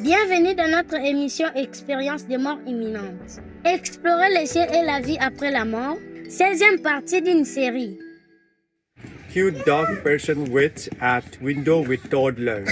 Bienvenue dans notre émission Expérience de mort imminente. Explorer le ciel et la vie après la mort, 16e partie d'une série. Cute dog person waits at window with toddlers.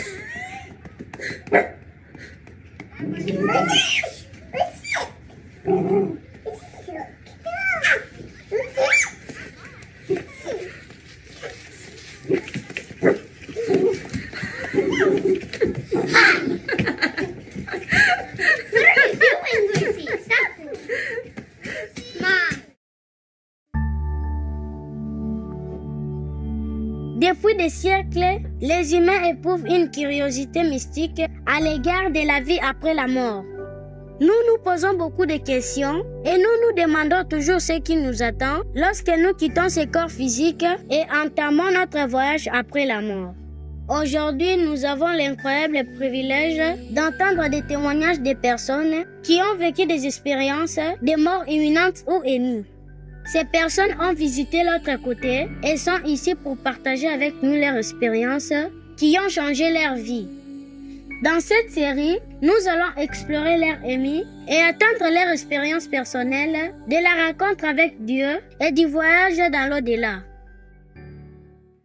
Depuis des siècles, les humains éprouvent une curiosité mystique à l'égard de la vie après la mort. Nous nous posons beaucoup de questions et nous nous demandons toujours ce qui nous attend lorsque nous quittons ce corps physique et entamons notre voyage après la mort. Aujourd'hui, nous avons l'incroyable privilège d'entendre des témoignages de personnes qui ont vécu des expériences de mort imminente ou émues. Ces personnes ont visité l'autre côté et sont ici pour partager avec nous leurs expériences qui ont changé leur vie. Dans cette série, nous allons explorer leur émis et attendre leur expérience personnelle de la rencontre avec Dieu et du voyage dans l'au-delà.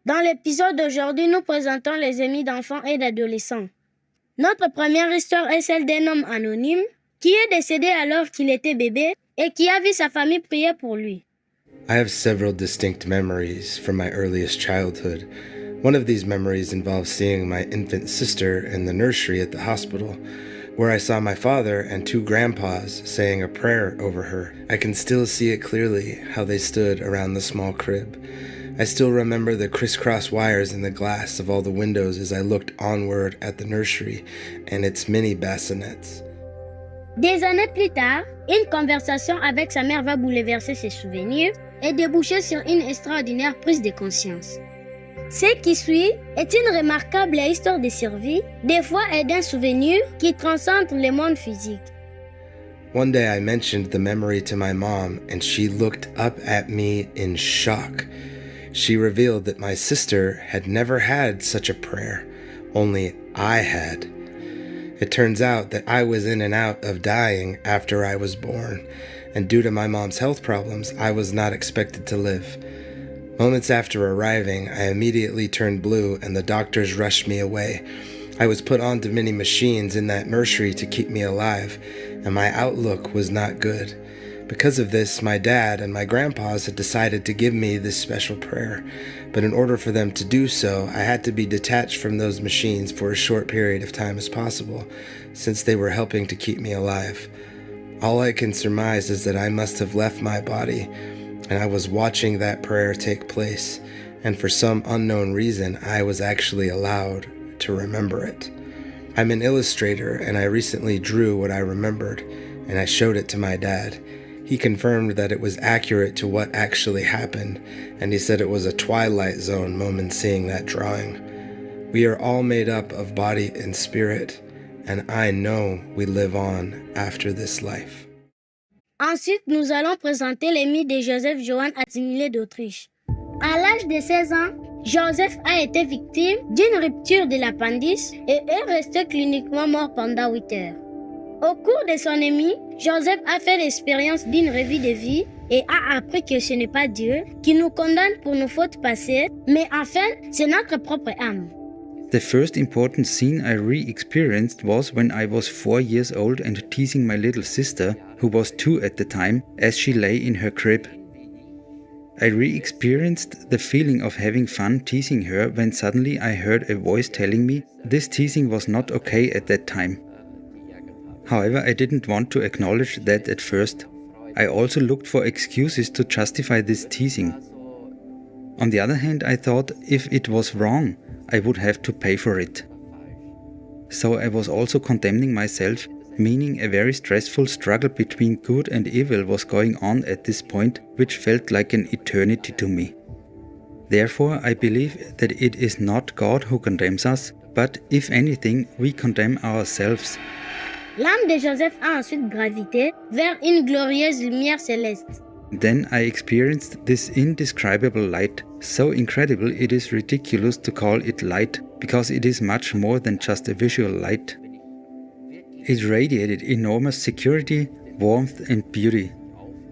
Dans l'épisode d'aujourd'hui, nous présentons les émis d'enfants et d'adolescents. Notre première histoire est celle d'un homme anonyme qui est décédé alors qu'il était bébé et qui a vu sa famille prier pour lui. I have several distinct memories from my earliest childhood. One of these memories involves seeing my infant sister in the nursery at the hospital, where I saw my father and two grandpas saying a prayer over her. I can still see it clearly, how they stood around the small crib. I still remember the crisscross wires in the glass of all the windows as I looked onward at the nursery and its many bassinets. Des années plus tard, une conversation avec sa mère va bouleverser ses souvenirs et déboucher sur une extraordinaire prise de conscience. Ce qui suit est une remarquable histoire de survie, des fois et d'un souvenir qui transcende le monde physique. One day I mentioned the memory to my mom and she looked up at me in shock. She revealed that my sister had never had such a prayer, only I had. It turns out that I was in and out of dying after I was born, and due to my mom's health problems, I was not expected to live. Moments after arriving, I immediately turned blue and the doctors rushed me away. I was put onto many machines in that nursery to keep me alive, and my outlook was not good. Because of this, my dad and my grandpas had decided to give me this special prayer, but in order for them to do so, I had to be detached from those machines for a short period of time as possible, since they were helping to keep me alive. All I can surmise is that I must have left my body, and I was watching that prayer take place, and for some unknown reason, I was actually allowed to remember it. I'm an illustrator, and I recently drew what I remembered, and I showed it to my dad. He confirmed that it was accurate to what actually happened, and he said it was a Twilight Zone moment seeing that drawing. We are all made up of body and spirit, and I know we live on after this life. Ensuite, nous allons présenter l'émis de Joseph Johann Attingley d'Autriche. À l'âge de 16 ans, Joseph a été victime d'une rupture de l'appendice et est resté cliniquement mort pendant 8 heures. Au cours de son émis, Joseph a fait l'expérience d'une revue de vie et a appris que ce n'est pas Dieu qui nous condamne pour nos fautes passées, mais enfin, c'est notre propre âme. The first important scene I re-experienced was when I was 4 years old and teasing my little sister, who was 2 at the time, as she lay in her crib. I re-experienced the feeling of having fun teasing her when suddenly I heard a voice telling me this teasing was not okay at that time. However, I didn't want to acknowledge that at first. I also looked for excuses to justify this teasing. On the other hand, I thought if it was wrong, I would have to pay for it. So I was also condemning myself, meaning a very stressful struggle between good and evil was going on at this point, which felt like an eternity to me. Therefore, I believe that it is not God who condemns us, but if anything, we condemn ourselves. L'âme de Joseph a ensuite gravité vers une glorieuse lumière céleste. Then I experienced this indescribable light, so incredible it is ridiculous to call it light, because it is much more than just a visual light. It radiated enormous security, warmth and beauty.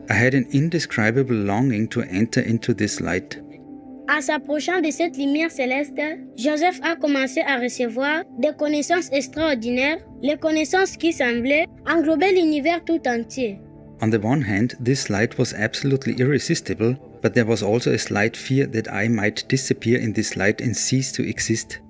I had an indescribable longing to enter into this light. En s'approchant de cette lumière céleste, Joseph a commencé à recevoir des connaissances extraordinaires, les connaissances qui semblaient englober l'univers tout entier. On the one hand, this light was absolutely irresistible, but there was also a slight fear that I might disappear in this light and cease to exist.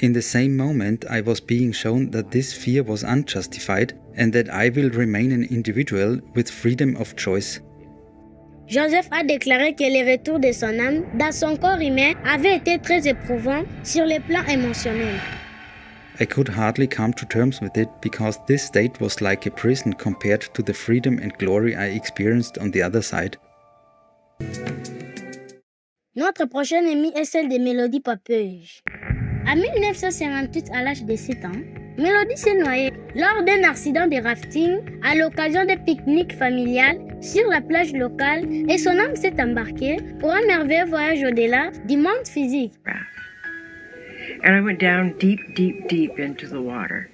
In the same moment, I was being shown that this fear was unjustified and that I will remain an individual with freedom of choice. Joseph a déclaré que le retour de son âme dans son corps humain avait été très éprouvant sur le plan émotionnel. I could hardly come to terms with it because this state was like a prison compared to the freedom and glory I experienced on the other side. Notre prochaine amie est celle de Mélodie Papeuge. En 1958, à l'âge de 7 ans, Mélodie s'est noyée lors d'un accident de rafting à l'occasion d'un pique-nique familial sur la plage locale et son âme s'est embarquée pour un merveilleux voyage au-delà du monde physique. And I went down deep, deep, deep into the water.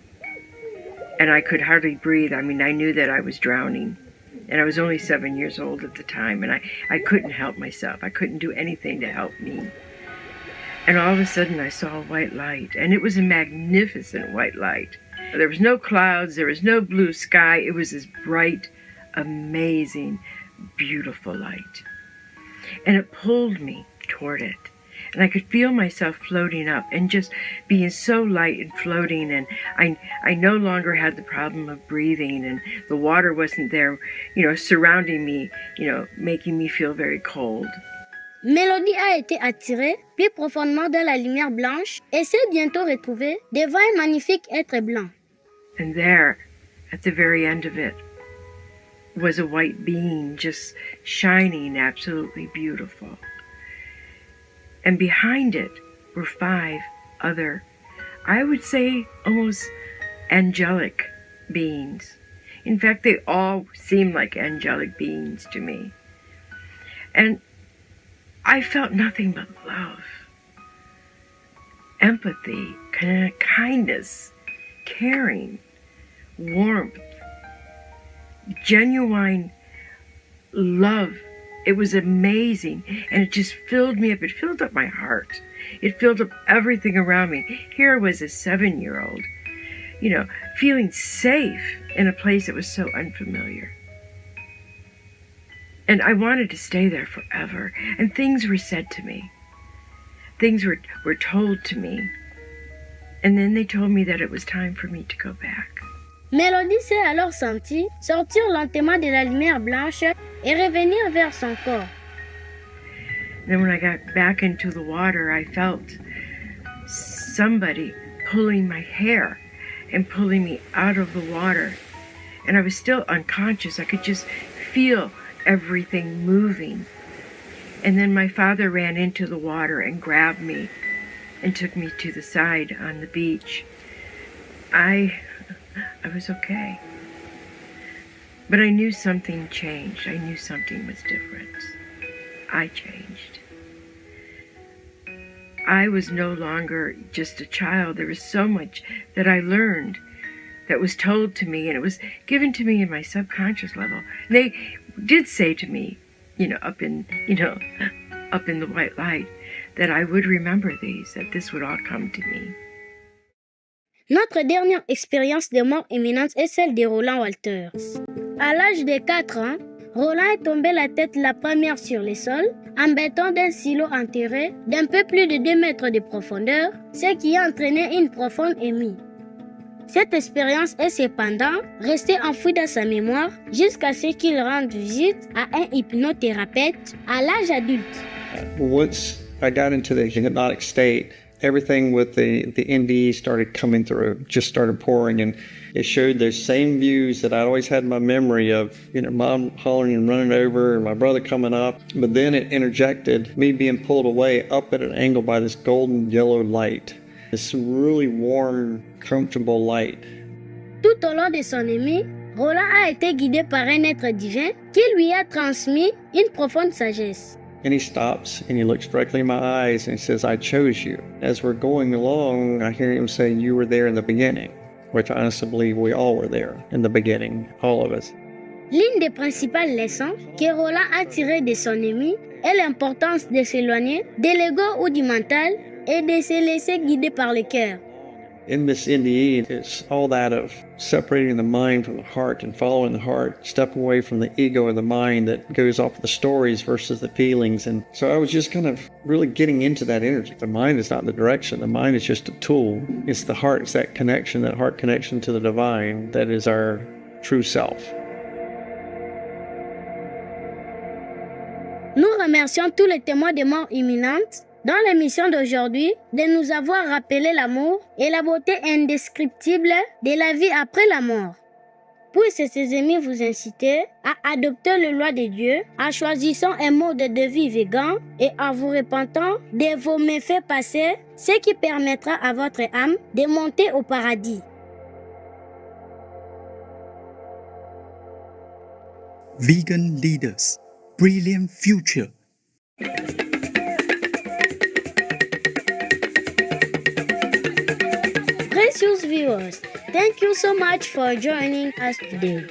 And I could hardly breathe. I mean, I knew that I was drowning. And I was only 7 years old at the time. And I couldn't help myself. I couldn't do anything to help me. And all of a sudden I saw a white light. And it was a magnificent white light. There was no clouds. There was no blue sky. It was this bright, amazing, beautiful light. And it pulled me toward it. And I could feel myself floating up and just being so light and floating. And I no longer had the problem of breathing, and the water wasn't there, surrounding me, making me feel very cold. Mélodie a été attirée plus profondément dans la lumière blanche et s'est bientôt retrouvée devant un magnifique être blanc. And there, at the very end of it, was a white being just shining absolutely beautiful. And behind it were 5 other, I would say almost angelic beings. In fact, they all seemed like angelic beings to me. And I felt nothing but love, empathy, kindness, caring, warmth, genuine love. It was amazing, and it just filled me up. It filled up my heart. It filled up everything around me. Here I was a 7-year-old, feeling safe in a place that was so unfamiliar. And I wanted to stay there forever. And things were said to me. Things were told to me. And then they told me that it was time for me to go back. Mélodie s'est alors sentie sortir lentement de la lumière blanche et revenir vers son corps. Then when I got back into the water, I felt somebody pulling my hair and pulling me out of the water. And I was still unconscious. I could just feel everything moving. And then my father ran into the water and grabbed me and took me to the side on the beach. I was okay. But I knew something changed. I knew something was different. I changed. I was no longer just a child. There was so much that I learned that was told to me, and it was given to me in my subconscious level. They did say to me, up in the white light, that I would remember these, that this would all come to me. Notre dernière expérience de mort imminente est celle de Roland Walters. À l'âge de 4 ans, Roland est tombé la tête la première sur le sol en béton d'un silo enterré d'un peu plus de 2 mètres de profondeur, ce qui a entraîné une profonde émue. Cette expérience est cependant restée enfouie dans sa mémoire jusqu'à ce qu'il rende visite à un hypnothérapeute à l'âge adulte. Once I got into the hypnotic state, everything with the NDE started coming through, just started pouring, and it showed those same views that I always had in my memory of, mom hollering and running over, and my brother coming up. But then it interjected me being pulled away up at an angle by this golden yellow light, this really warm, comfortable light. Tout au long de son émue, Roland a été guidé par un être divin qui lui a transmis une profonde sagesse. And he stops and he looks directly in my eyes and he says, I chose you. As we're going along, I hear him say, you were there in the beginning, which I honestly believe we all were there in the beginning, all of us. L'une des principales leçons que Roland a tirées de son ami est l'importance de s'éloigner de l'ego ou du mental et de se laisser guider par le cœur. In this NDE, it's all that of separating the mind from the heart and following the heart, step away from the ego or the mind that goes off the stories versus the feelings. And so I was just kind of really getting into that energy. The mind is not the direction. The mind is just a tool. It's the heart. It's that connection, that heart connection to the divine that is our true self. Nous remercions tous les témoins de mort imminente dans l'émission d'aujourd'hui de nous avoir rappelé l'amour et la beauté indescriptible de la vie après la mort. Puissent ces amis vous inciter à adopter les lois de Dieu, en choisissant un mode de vie végan et en vous repentant de vos méfaits passés, ce qui permettra à votre âme de monter au paradis. Vegan leaders, brilliant future. Precious viewers, thank you so much for joining us today.